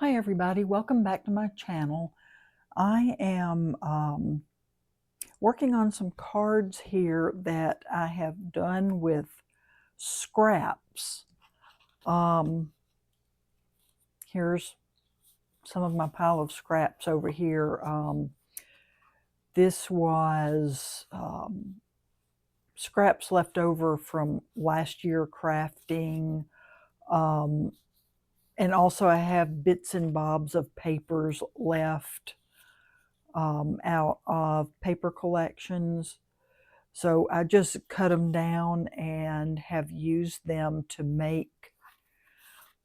Hi everybody, welcome back to my channel. I am working on some cards here that I have done with scraps. Here's some of my pile of scraps over here. This was scraps left over from last year crafting. And also I have bits and bobs of papers left out of paper collections. So I just cut them down and have used them to make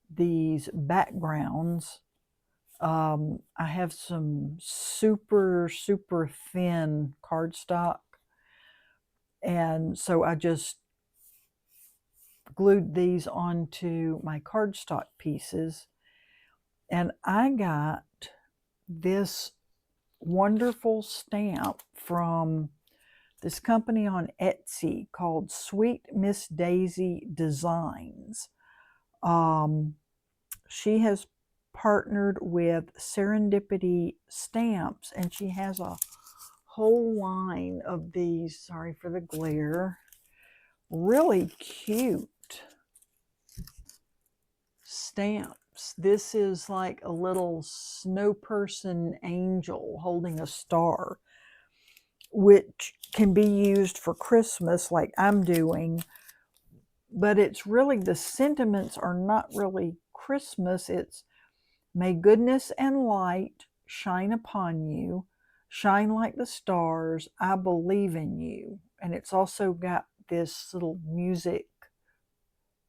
these backgrounds. I have some super thin cardstock, and so I just glued these onto my cardstock pieces, and I got this wonderful stamp from this company on Etsy called Sweet Miss Daisy Designs. She has partnered with Serendipity Stamps, and she has a whole line of these, sorry for the glare, really cute stamps. This is like a little snow person angel holding a star, which can be used for Christmas like I'm doing, but it's really, the sentiments are not really Christmas. It's may goodness and light shine upon you, shine like the stars, I believe in you. And it's also got this little music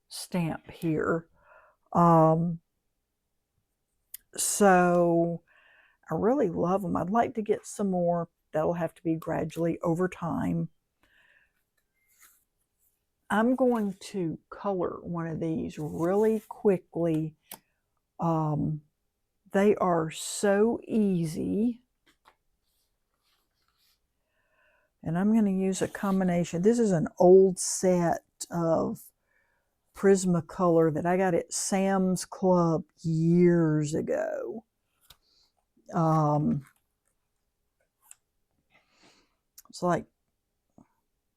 stamp here. So I really love them. I'd like to get some more. That'll have to be gradually over time. I'm going to color one of these really quickly. They are so easy. And I'm going to use a combination. This is an old set of Prismacolor that I got at Sam's Club years ago. It's like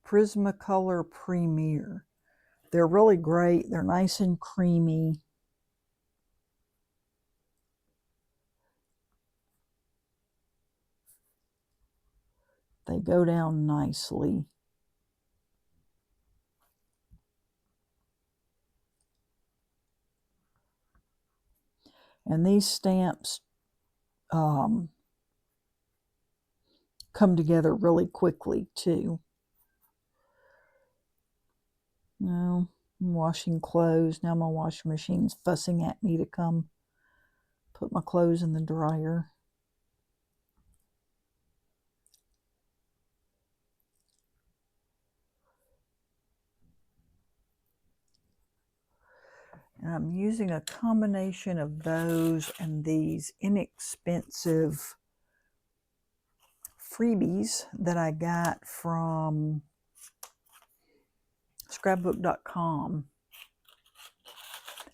Prismacolor Premier. They're really great. They're nice and creamy. They go down nicely. And these stamps come together really quickly too. Now I'm washing clothes. Now my washing machine's fussing at me to come put my clothes in the dryer. And I'm using a combination of those and these inexpensive freebies that I got from scrapbook.com.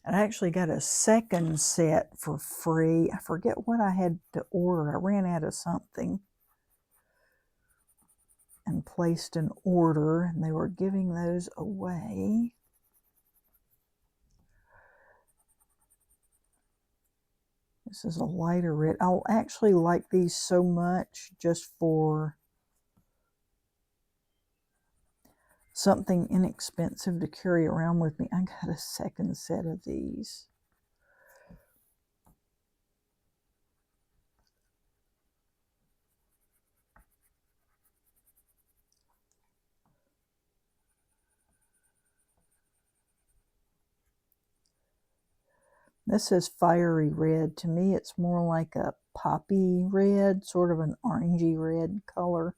And I actually got a second set for free. I forget what I had to order. I ran out of something and placed an order, and they were giving those away. This is a lighter red. I'll actually like these so much just for something inexpensive to carry around with me. I got a second set of these. This is fiery red. To me, it's more like a poppy red, sort of an orangey red color.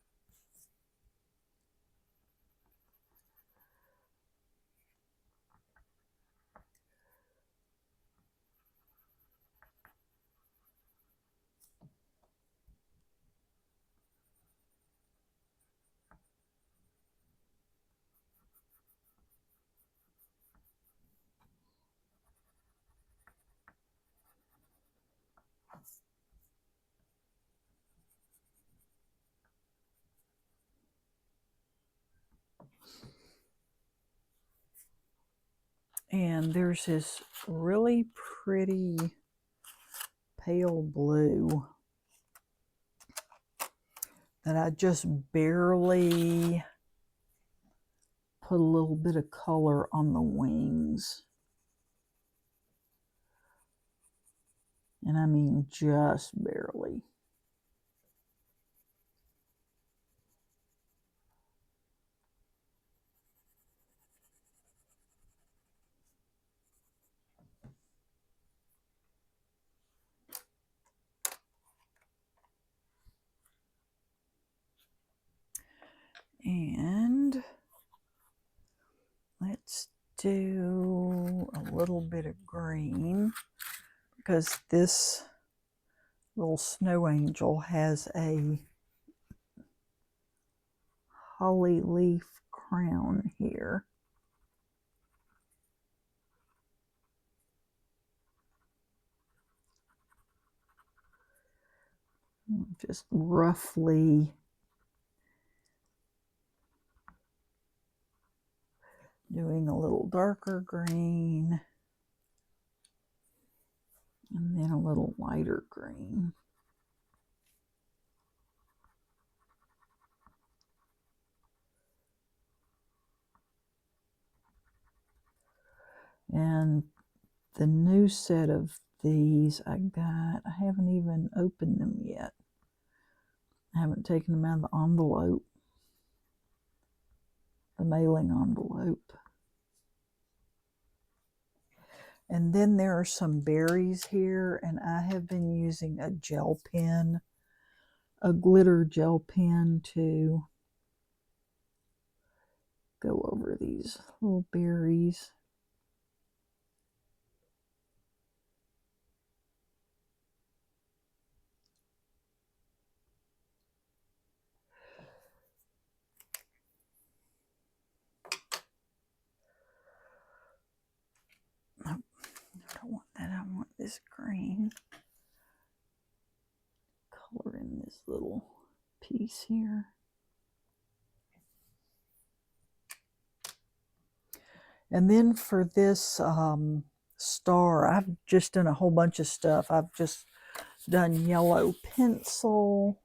And there's this really pretty pale blue that I just barely put a little bit of color on the wings. And I mean just barely. And let's do a little bit of green, because this little snow angel has a holly leaf crown here. Just roughly doing a little darker green and then a little lighter green. And the new set of these I haven't even opened them yet. I haven't taken them out of the envelope, the mailing envelope. And then there are some berries here, and I have been using a gel pen, a glitter gel pen, to go over these little berries. Nope, I don't want that. I want this green color in this little piece here. And then for this star, I've just done a whole bunch of stuff. I've just done yellow pencil.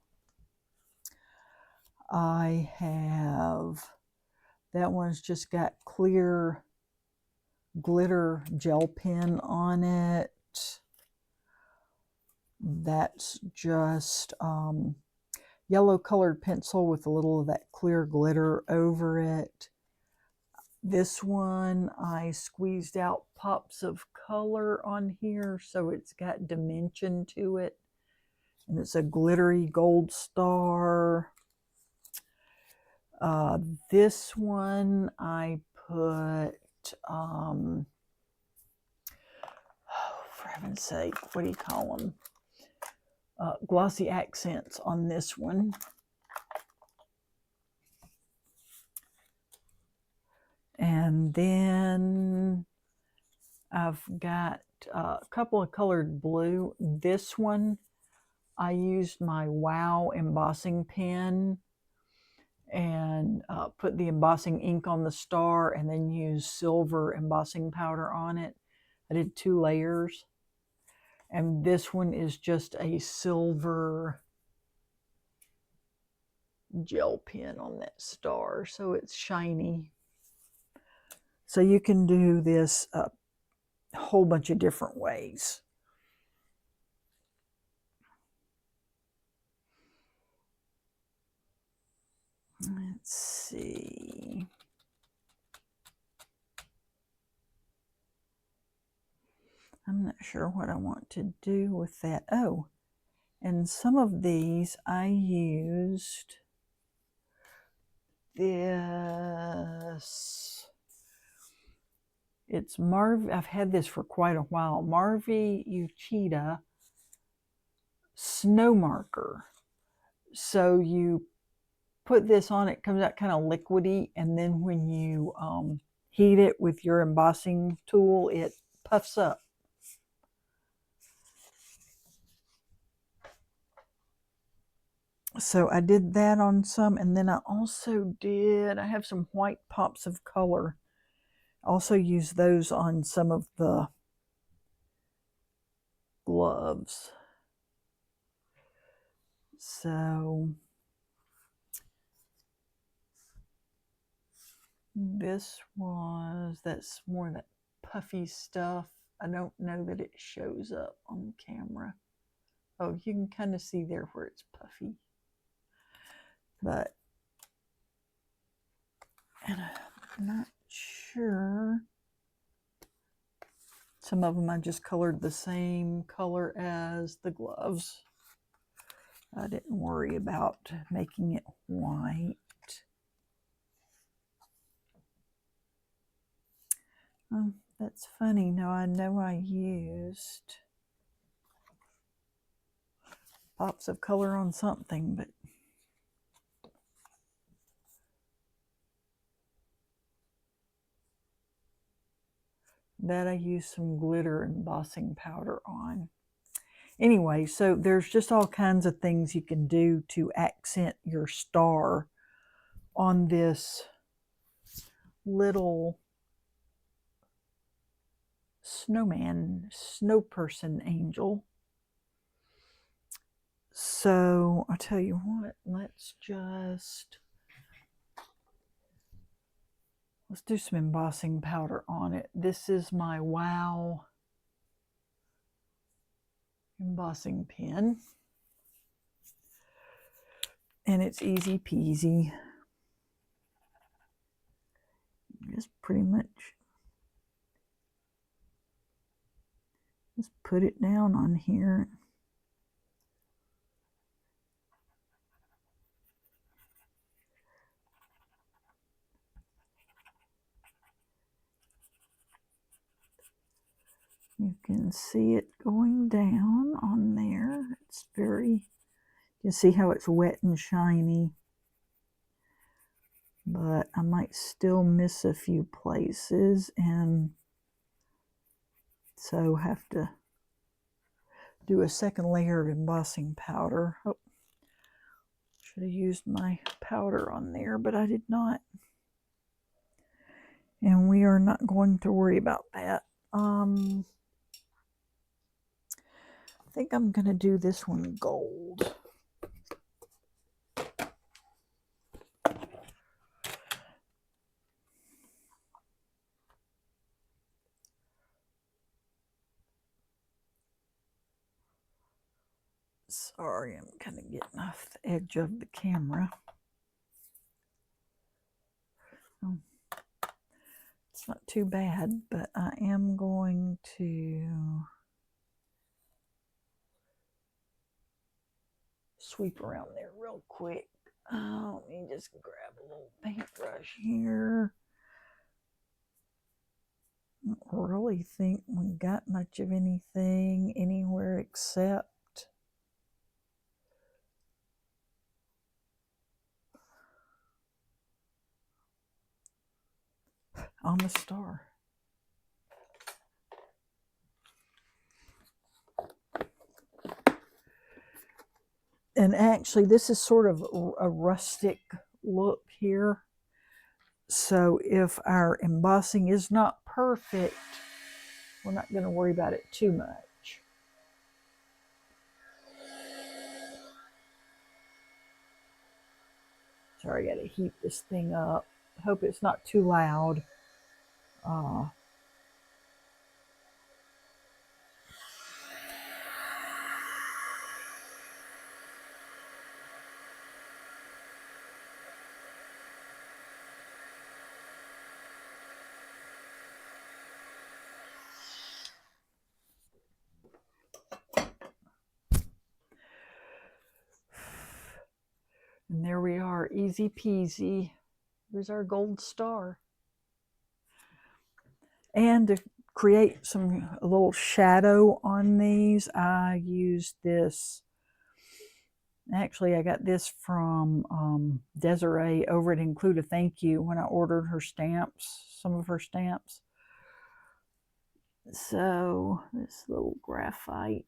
I have, that one's just got clear glitter gel pen on it. That's just yellow colored pencil with a little of that clear glitter over it. This one, I squeezed out pops of color on here, so it's got dimension to it. And it's a glittery gold star. This one, I put, oh, for heaven's sake, what do you call them? Glossy accents on this one. And then I've got a couple of colored blue. This one, I used my Wow embossing pen and put the embossing ink on the star and then used silver embossing powder on it. I did 2 layers. And this one is just a silver gel pen on that star, so it's shiny. So you can do this a whole bunch of different ways. Let's see. I'm not sure what I want to do with that. Oh, and some of these I used this. It's I've had this for quite a while. Marvy Uchida Snow Marker. So you put this on, it comes out kind of liquidy, and then when you heat it with your embossing tool, it puffs up. So I did that on some, and then I also did, I have some white pops of color. Also use those on some of the gloves. So that's more that puffy stuff. I don't know that it shows up on camera. Oh, you can kind of see there where it's puffy. But, and I'm not sure. Some of them I just colored the same color as the gloves. I didn't worry about making it white. That's funny. Now I know I used pops of color on something, but that I used some glitter embossing powder on. Anyway, so there's just all kinds of things you can do to accent your star on this little snowman, snow person angel. So I'll tell you what, let's do some embossing powder on it. This is my Wow embossing pen. And it's easy peasy. Just pretty much just put it down on here. You can see it going down on there. It's very, you see how it's wet and shiny. But I might still miss a few places, and so have to do a second layer of embossing powder. Oh, should have used my powder on there, but I did not. And we are not going to worry about that. I think I'm going to do this one gold. Sorry, I'm kind of getting off the edge of the camera. Oh, it's not too bad, but I am going to sweep around there real quick. Let me just grab a little paintbrush here. I don't really think we got much of anything anywhere except on the star. And actually, this is sort of a rustic look here. So if our embossing is not perfect, we're not going to worry about it too much. Sorry, I got to heat this thing up. I hope it's not too loud. And there we are, easy peasy. There's our gold star. And to create a little shadow on these, I used this. Actually, I got this from Desiree over at Include a Thank You when I ordered her stamps, some of her stamps. So this little graphite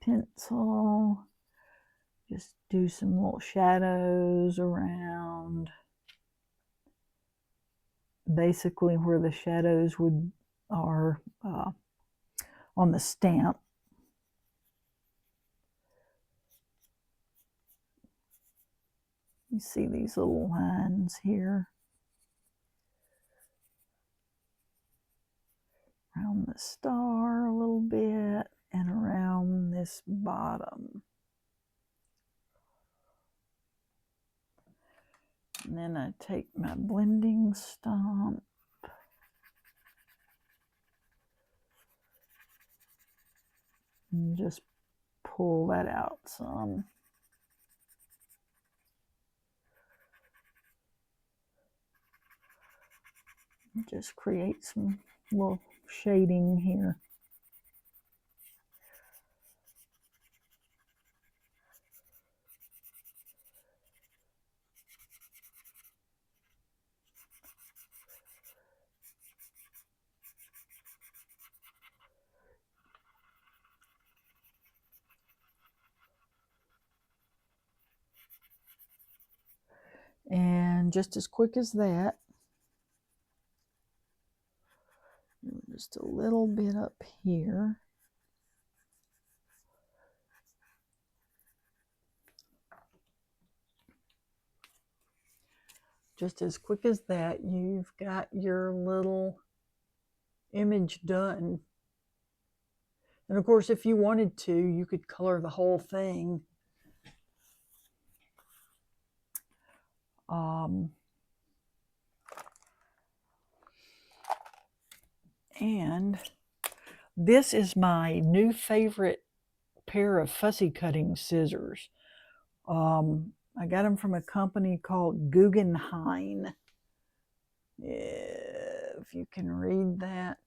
pencil, just do some little shadows around basically where the shadows are on the stamp. You see these little lines here around the star a little bit and around this bottom. And then I take my blending stump and just pull that out some. Just create some little shading here. And just as quick as that, just a little bit up here. Just as quick as that, you've got your little image done. And of course, if you wanted to, you could color the whole thing. And this is my new favorite pair of fussy cutting scissors. I got them from a company called Guggenheim. If you can read that.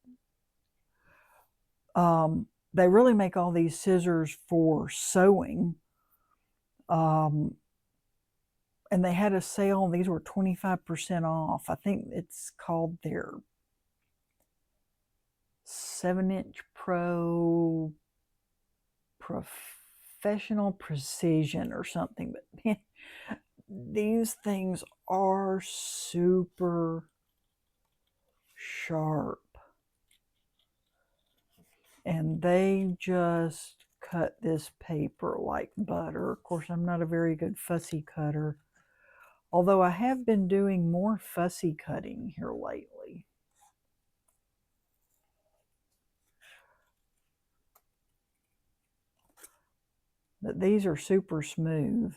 They really make all these scissors for sewing. And they had a sale. These were 25% off. I think it's called their 7-inch Pro Professional Precision or something. But man, these things are super sharp. And they just cut this paper like butter. Of course, I'm not a very good fussy cutter, although I have been doing more fussy cutting here lately. But these are super smooth.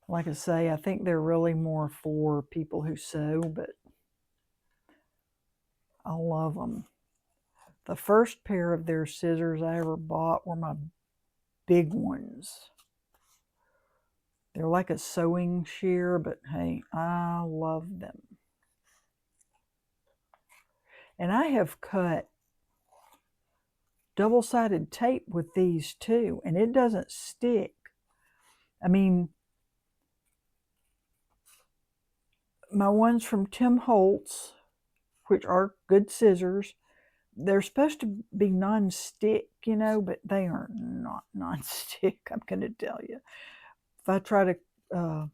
Like I say, I think they're really more for people who sew, but I love them. The first pair of their scissors I ever bought were my big ones. They're like a sewing shear, but hey, I love them. And I have cut double-sided tape with these too, and it doesn't stick. I mean, my ones from Tim Holtz, which are good scissors, they're supposed to be non-stick, you know, but they are not non-stick, I'm going to tell you. If I try to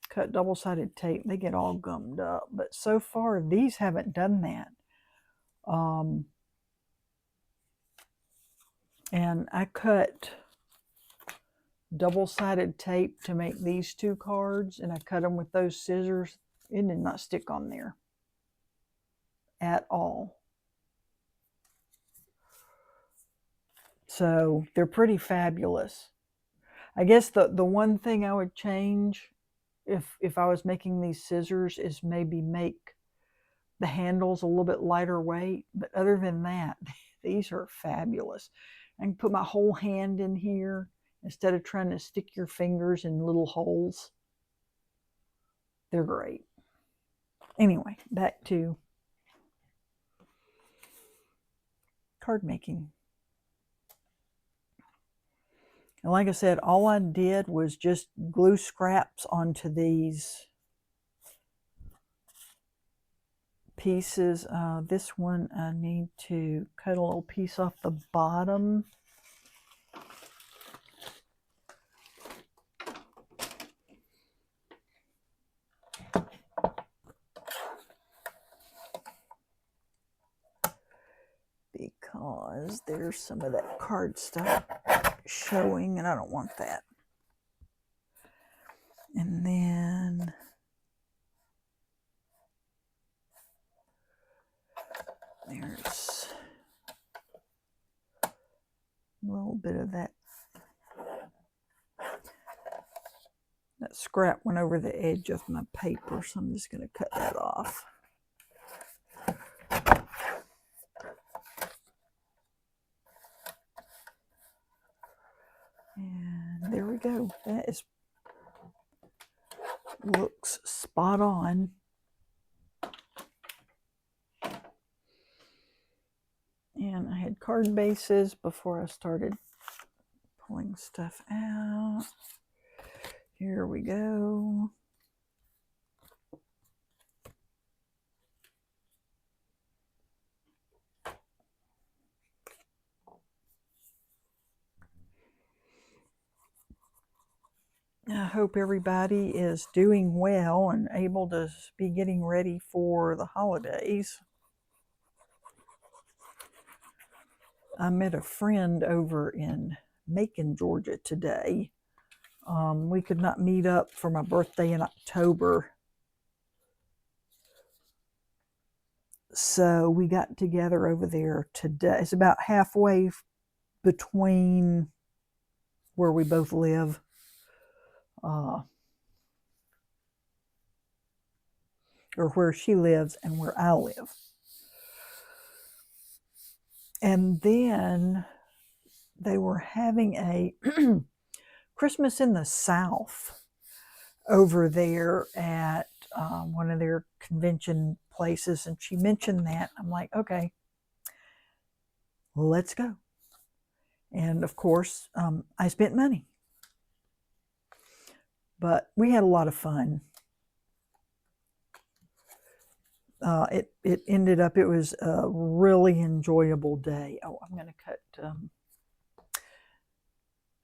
cut double-sided tape, they get all gummed up. But so far, these haven't done that. And I cut double-sided tape to make these two cards, and I cut them with those scissors. It did not stick on there at all. So they're pretty fabulous. I guess the one thing I would change if I was making these scissors is maybe make the handles a little bit lighter weight. But other than that, these are fabulous. I can put my whole hand in here instead of trying to stick your fingers in little holes. They're great. Anyway, back to card making. And like I said, all I did was just glue scraps onto these pieces. This one I need to cut a little piece off the bottom. because there's some of that card stuff showing and I don't want that. And then there's a little bit of that scrap went over the edge of my paper, so I'm just going to cut that off. And there we go. That looks spot on. And I had card bases before I started pulling stuff out. Here we go. I hope everybody is doing well and able to be getting ready for the holidays. I met a friend over in Macon, Georgia today. We could not meet up for my birthday in October. So we got together over there today. It's about halfway between where we both live. Or where she lives and where I live. And then they were having a Christmas in the South over there at one of their convention places. And she mentioned that. I'm like, okay, let's go. And of course, I spent money. But we had a lot of fun. It ended up, it was a really enjoyable day. Oh, I'm going to cut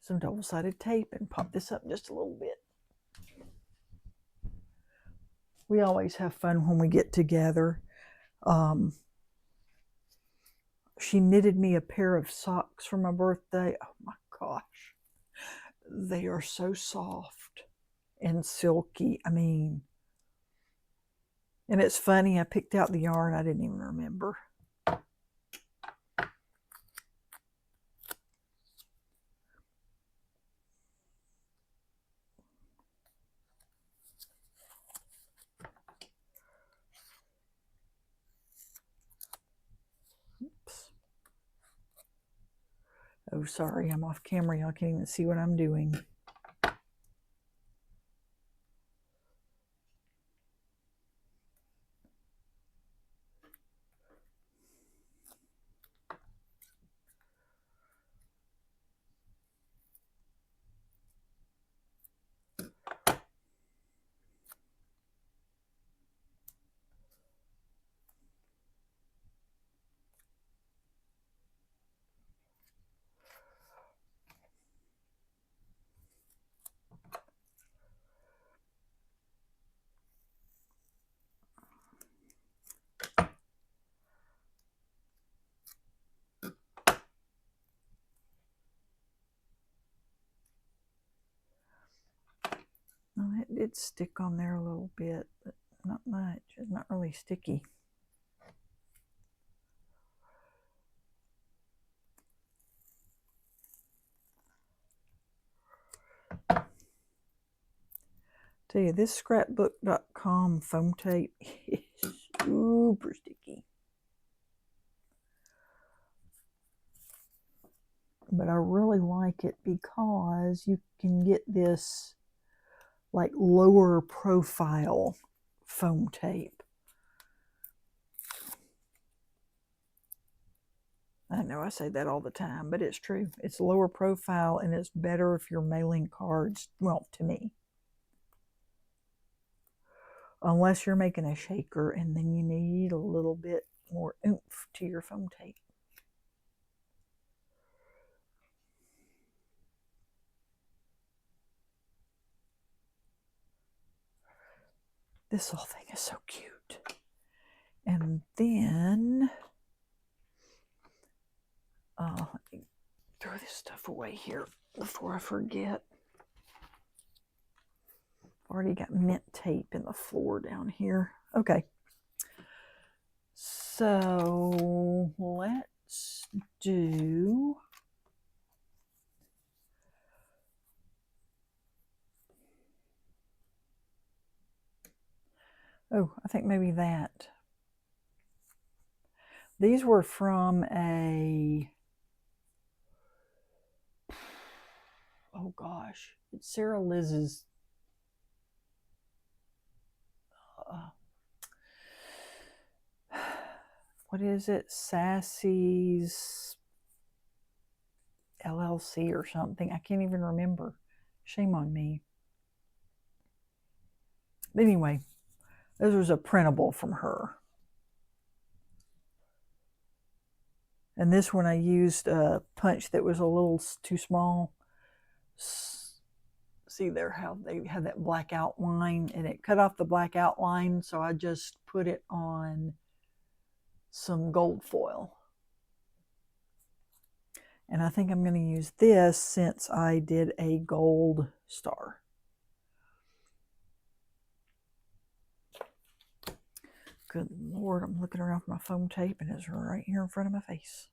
some double-sided tape and pop this up just a little bit. We always have fun when we get together. She knitted me a pair of socks for my birthday. Oh my gosh. They are so soft and silky. I mean, and it's funny, I picked out the yarn, I didn't even remember. Oops. Oh, sorry, I'm off camera. Y'all can't even see what I'm doing. Well, it did stick on there a little bit, but not much. It's not really sticky. Tell you, this scrapbook.com foam tape is super sticky. But I really like it because you can get this like lower profile foam tape. I know I say that all the time, but it's true. It's lower profile and it's better if you're mailing cards, well, to me. Unless you're making a shaker and then you need a little bit more oomph to your foam tape. This whole thing is so cute. And then Let me throw this stuff away here before I forget. Already got mint tape in the floor down here. Okay. So let's do I think maybe that. These were from a, oh gosh, it's Sarah Liz's what is it? Sassy's LLC or something. I can't even remember. Shame on me. But anyway, this was a printable from her. And this one I used a punch that was a little too small. See there how they had that black outline, and it cut off the black outline, so I just put it on some gold foil. And I think I'm going to use this since I did a gold star. Good Lord, I'm looking around for my foam tape and it's right here in front of my face.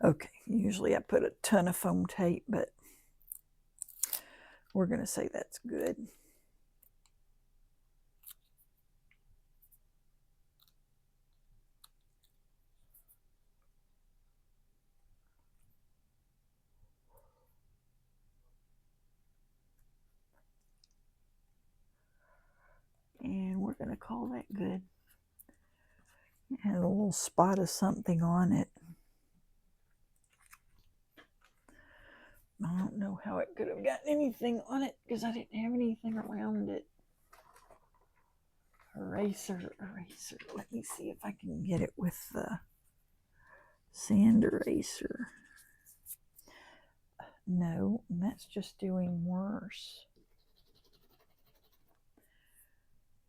Okay, usually I put a ton of foam tape, but we're going to say that's good. And we're going to call that good. It had a little spot of something on it. I don't know how it could have gotten anything on it because I didn't have anything around it. Eraser. Let me see if I can get it with the sand eraser. No, that's just doing worse.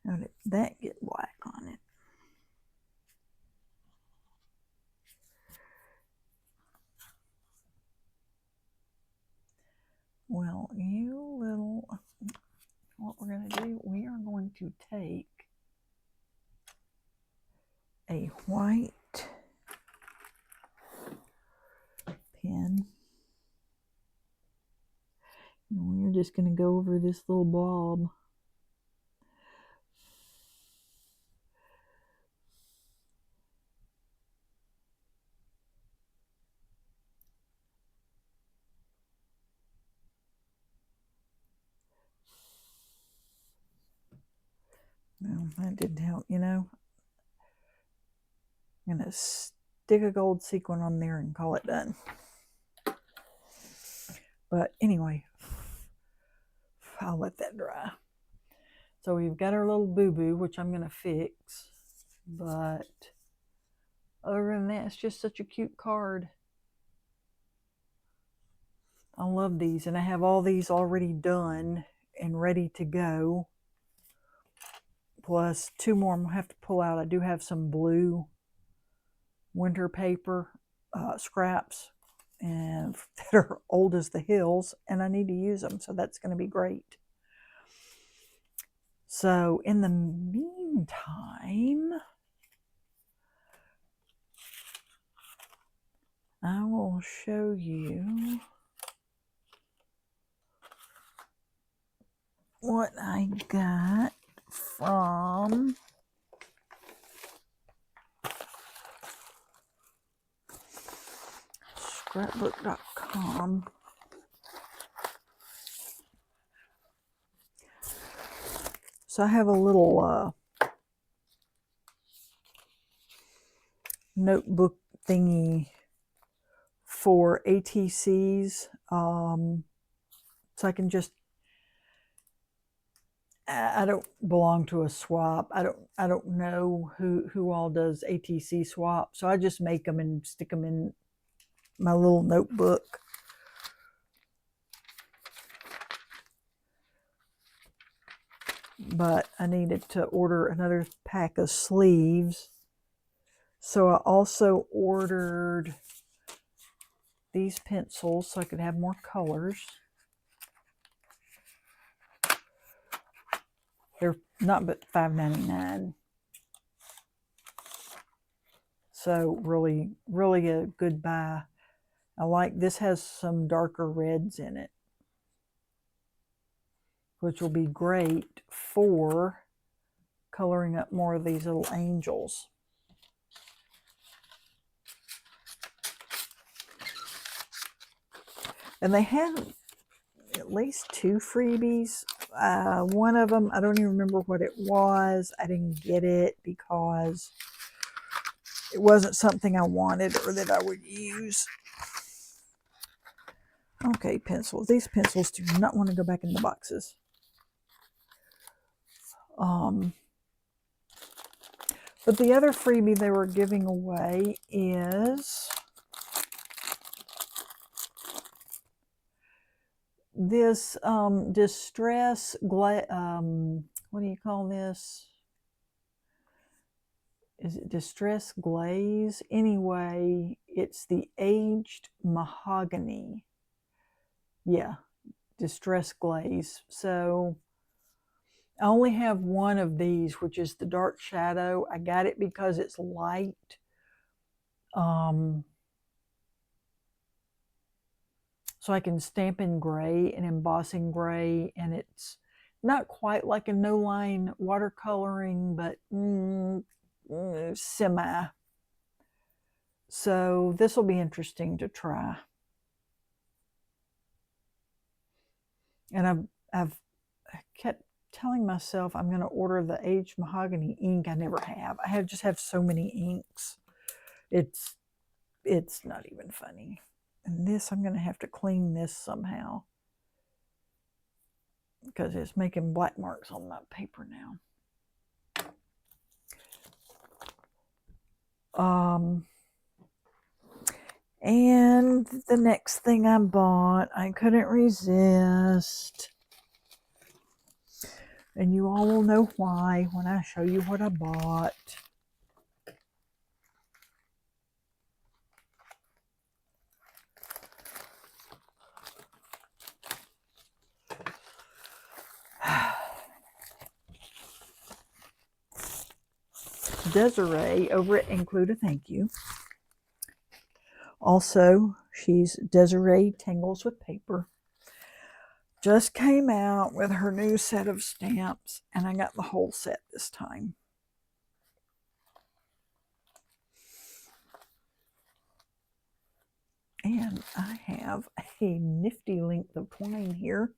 How did that get black on it? Well, you little, what we're going to do, we are going to take a white pen, and we're just going to go over this little blob. No, that didn't help, you know. I'm going to stick a gold sequin on there and call it done. But anyway, I'll let that dry. So we've got our little boo-boo, which I'm going to fix. But other than that, it's just such a cute card. I love these, and I have all these already done and ready to go. Plus 2 more I'm going to have to pull out. I do have some blue winter paper scraps and that are old as the hills, and I need to use them, so that's going to be great. So in the meantime, I will show you what I got from scrapbook.com. So I have a little notebook thingy for ATCs. So I can just, I don't belong to a swap. I don't know who all does ATC swap. So I just make them and stick them in my little notebook. But I needed to order another pack of sleeves. So I also ordered these pencils so I could have more colors. They're not but $5.99. So really, really a good buy. I like this, has some darker reds in it, which will be great for coloring up more of these little angels. And they had at least 2 freebies. One of them, I don't even remember what it was. I didn't get it because it wasn't something I wanted or that I would use. Okay, pencils. These pencils do not want to go back in the boxes. But the other freebie they were giving away is this distress what do you call this? Is it distress glaze? Anyway, it's the aged mahogany. Yeah, distress glaze. So I only have one of these, which is the dark shadow. I got it because it's light. So I can stamp in gray and emboss in gray, and it's not quite like a no-line watercoloring, but semi. So this will be interesting to try. And I've kept telling myself I'm going to order the aged mahogany ink. I never have. I just have so many inks. It's not even funny. And this, I'm going to have to clean this somehow because it's making black marks on my paper now. And the next thing I bought, I couldn't resist. And you all will know why when I show you what I bought. Desiree over at Include a Thank You. Also, she's Desiree Tangles with Paper. Just came out with her new set of stamps, and I got the whole set this time. And I have a nifty length of twine here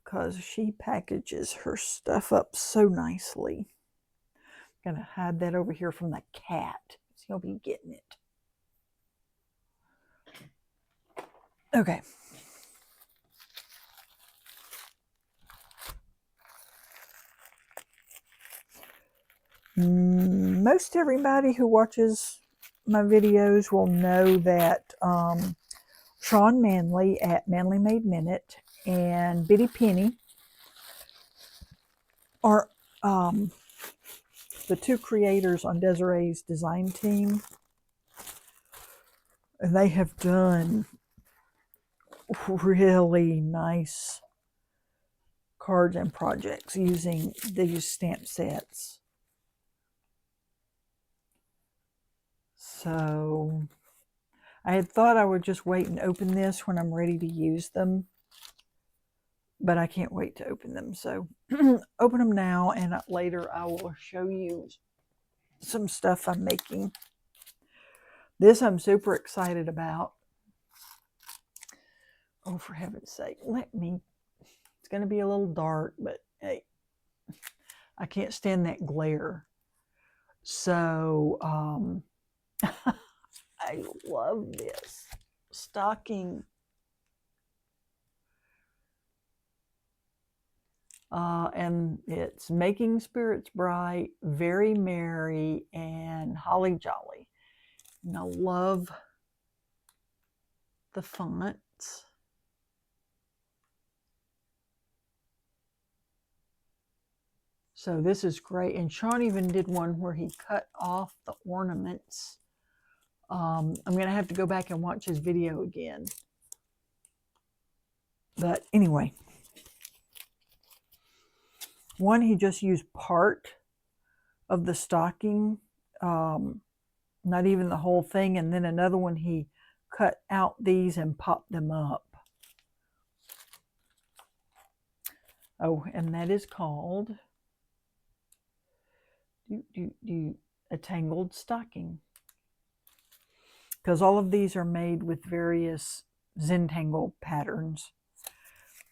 because she packages her stuff up so nicely. I'm going to hide that over here from the cat. He'll be getting it. Okay. Most everybody who watches my videos will know that Sean Manley at Manly Made Minute and Bitty Penny are the 2 creators on Desiree's design team. And they have done really nice cards and projects using these stamp sets. So I had thought I would just wait and open this when I'm ready to use them, but I can't wait to open them. So open them now, and later I will show you some stuff I'm making. This I'm super excited about. Oh, for heaven's sake, it's going to be a little dark, but hey, I can't stand that glare. So I I love this stocking. And it's Making Spirits Bright, Very Merry, and Holly Jolly. And I love the fonts. So this is great. And Sean even did one where he cut off the ornaments. I'm going to have to go back and watch his video again. But anyway, one, he just used part of the stocking, not even the whole thing. And then another one, he cut out these and popped them up. Oh, and that is called a tangled stocking. Because all of these are made with various Zentangle patterns.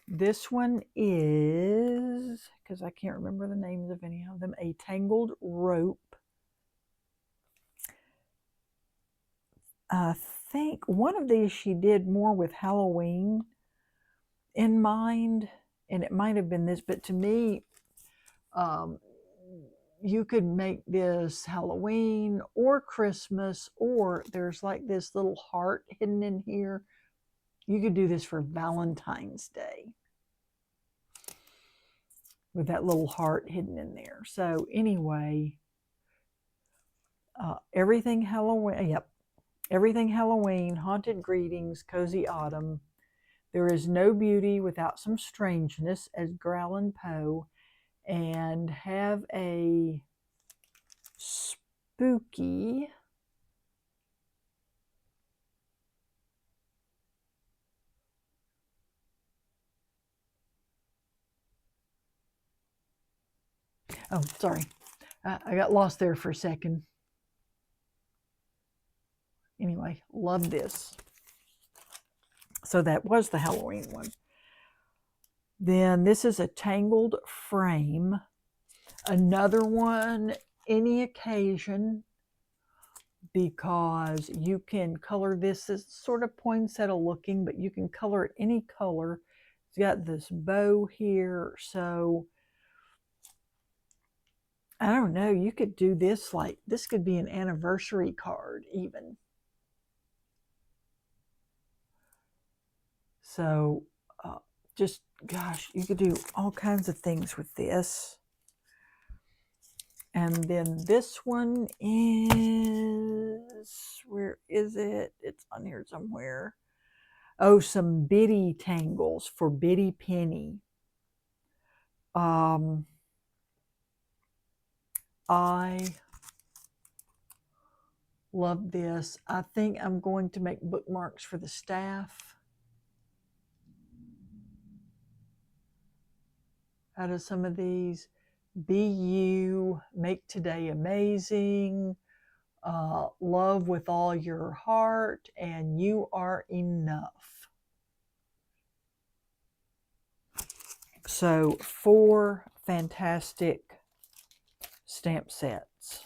This one is, because I can't remember the names of any of them, a tangled rope. I think one of these she did more with Halloween in mind, and it might have been this, but to me, you could make this Halloween or Christmas, or there's like this little heart hidden in here. You could do this for Valentine's Day with that little heart hidden in there. So anyway, everything Halloween, yep. Everything Halloween, Haunted Greetings, Cozy Autumn. There is no beauty without some strangeness, as Edgar Allan Poe. And have a spooky oh, sorry. I got lost there for a second. Anyway, love this. So that was the Halloween one. Then this is a tangled frame. Another one, any occasion, because you can color this. It's sort of poinsettia looking, but you can color it any color. It's got this bow here. So I don't know, you could do this like, this could be an anniversary card even. So just, gosh, you could do all kinds of things with this. And then this one is, where is it? It's on here somewhere. Oh, some Bitty Tangles for Bitty Penny. I love this. I think I'm going to make bookmarks for the staff out of some of these. Be you, make today amazing, love with all your heart, and you are enough. So 4 fantastic stamp sets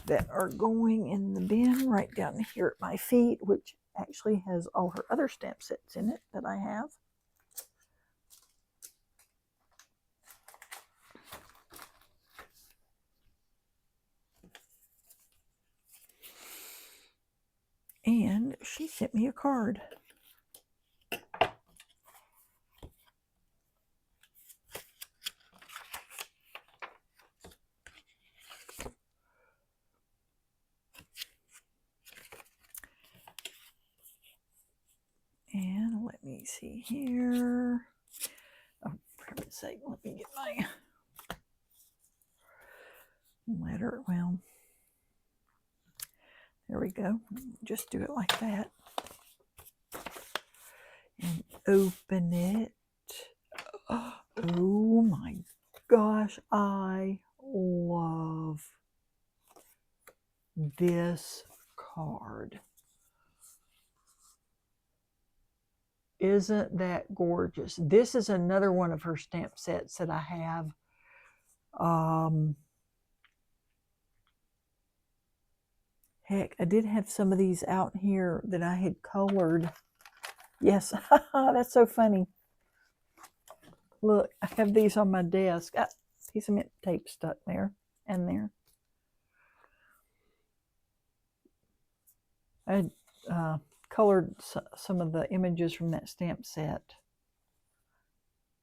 that are going in the bin right down here at my feet, which actually has all her other stamp sets in it that I have. And she sent me a card. And let me see here. Oh, for heaven's sake, let me get my letter. Well, there we go. Just do it like that. And open it. Oh my gosh, I love this card. Isn't that gorgeous? This is another one of her stamp sets that I have. Heck, I did have some of these out here that I had colored. Yes, that's so funny. Look, I have these on my desk. Ah, piece of mint tape stuck there and there. I had colored some of the images from that stamp set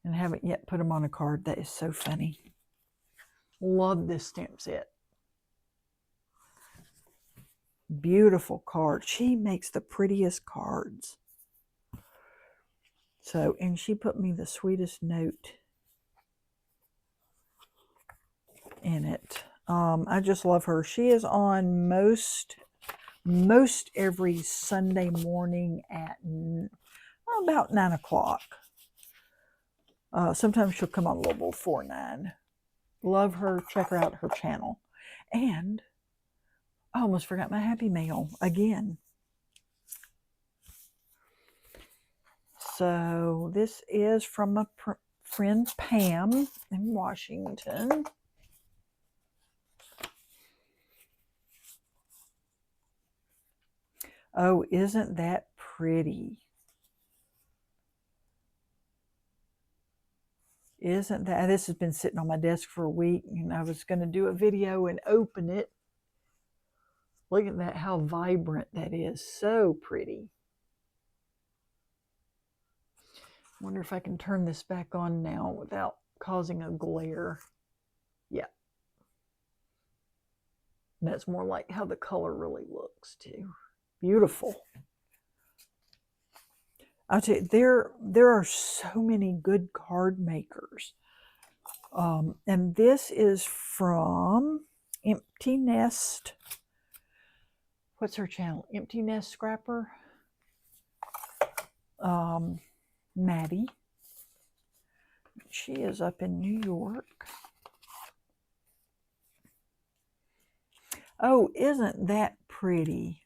and haven't yet put them on a card. That is so funny. Love this stamp set. Beautiful card. She makes the prettiest cards. So, and she put me the sweetest note in it. I just love her. She is on most every Sunday morning at about 9 o'clock. Sometimes she'll come on a little before 9. Love her. Check her out, her channel. And I almost forgot my Happy Mail again. So this is from my friend Pam in Washington. Oh, isn't that pretty? Isn't that? This has been sitting on my desk for a week, and I was going to do a video and open it. Look at that, how vibrant that is. So pretty. Wonder if I can turn this back on now without causing a glare. Yeah. And that's more like how the color really looks too. Beautiful. I'll tell you, there are so many good card makers. And this is from Empty Nest. What's her channel? Empty Nest Scrapper. Maddie. She is up in New York. Oh, isn't that pretty?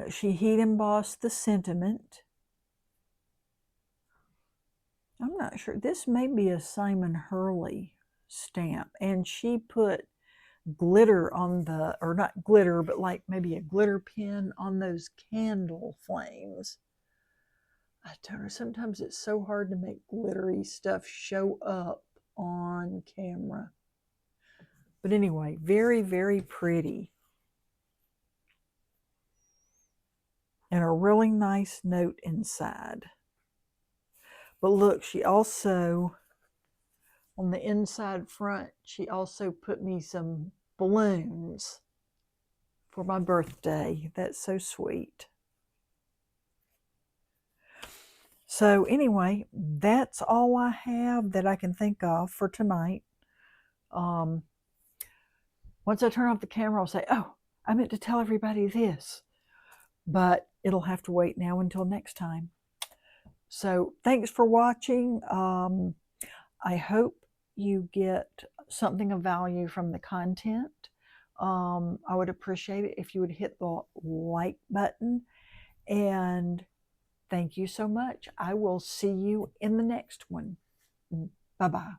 She heat embossed the sentiment. I'm not sure. This may be a Simon Hurley stamp. And she put glitter on the, or not glitter, but like maybe a glitter pin on those candle flames. I don't know. Sometimes it's so hard to make glittery stuff show up on camera. But anyway, very, very pretty. And a really nice note inside. But look, she also, on the inside front, she also put me some balloons for my birthday. That's so sweet. So anyway, that's all I have that I can think of for tonight. Once I turn off the camera, I'll say, oh, I meant to tell everybody this. But it'll have to wait now until next time. So thanks for watching. I hope you get something of value from the content. I would appreciate it if you would hit the like button. And thank you so much. I will see you in the next one. Bye-bye.